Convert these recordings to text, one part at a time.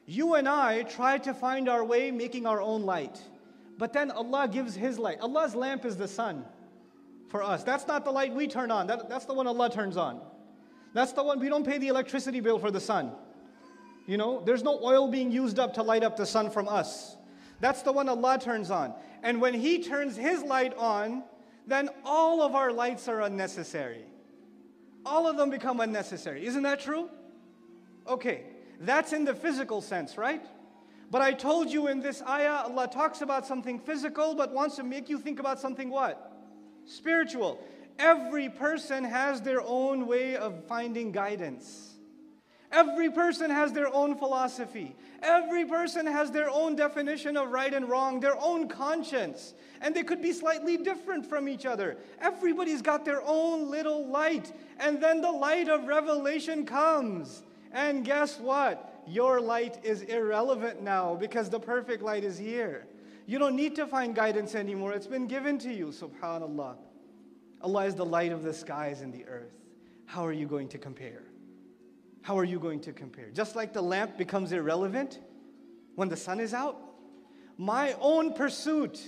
You and I try to find our way making our own light. But then Allah gives His light. Allah's lamp is the sun for us. That's not the light we turn on. That's the one Allah turns on. That's the one, we don't pay the electricity bill for the sun. You know, there's no oil being used up to light up the sun from us. That's the one Allah turns on. And when He turns His light on, then all of our lights are unnecessary. All of them become unnecessary. Isn't that true? Okay, that's in the physical sense, right? But I told you in this ayah, Allah talks about something physical, but wants to make you think about something what? Spiritual. Every person has their own way of finding guidance. Every person has their own philosophy. Every person has their own definition of right and wrong, their own conscience. And they could be slightly different from each other. Everybody's got their own little light. And then the light of revelation comes. And guess what? Your light is irrelevant now because the perfect light is here. You don't need to find guidance anymore. It's been given to you, subhanallah. Allah is the light of the skies and the earth. How are you going to compare? How are you going to compare? Just like the lamp becomes irrelevant when the sun is out, my own pursuit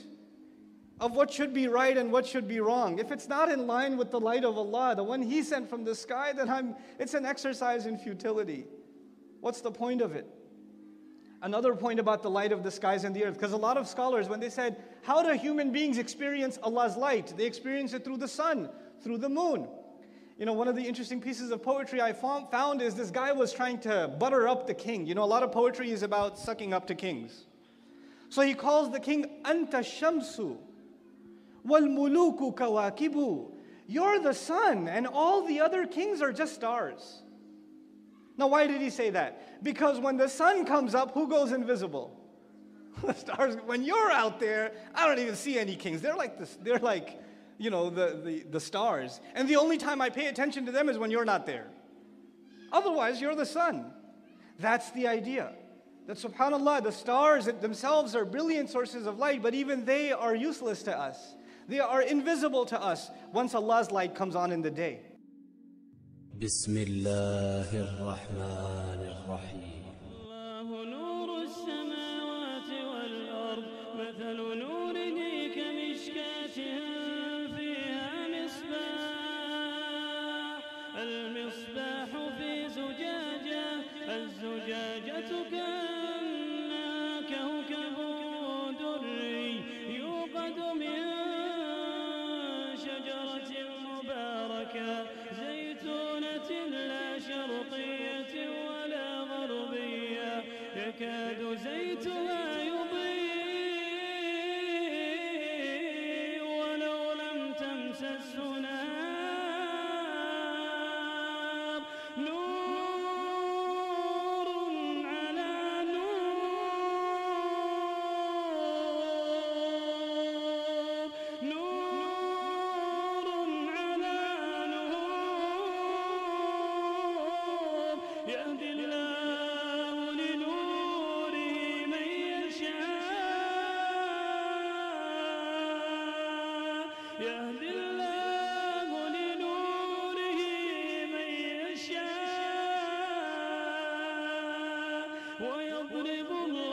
of what should be right and what should be wrong, if it's not in line with the light of Allah, the one He sent from the sky, then it's an exercise in futility. What's the point of it? Another point about the light of the skies and the earth, because a lot of scholars, when they said, how do human beings experience Allah's light? They experience it through the sun, through the moon. You know, one of the interesting pieces of poetry I found is this guy was trying to butter up the king. You know, a lot of poetry is about sucking up to kings. So he calls the king, Anta Shamsu, wal muluku kawakibu. You're the sun, and all the other kings are just stars. Now, why did he say that? Because when the sun comes up, who goes invisible? The stars. When you're out there, I don't even see any kings. They're like this. They're like, you know, the stars. And the only time I pay attention to them is when you're not there. Otherwise, you're the sun. That's the idea. That subhanAllah, the stars themselves are brilliant sources of light, but even they are useless to us. They are invisible to us once Allah's light comes on in the day. بسم الله الرحمن الرحيم الله نور السماوات والأرض مثل نوره كمشكاة فيها مصباح المصباح في زجاجة الزجاجة كأنها كوكب دري يوقد من شجرة مباركة لا شرقية ولا غربية يكاد زيتها يضيء ولو لم تمسسه نار نور على نور نور على نور يهدي الله لنوره من يشاء يهدي الله لنوره من يشاء ويضرب الله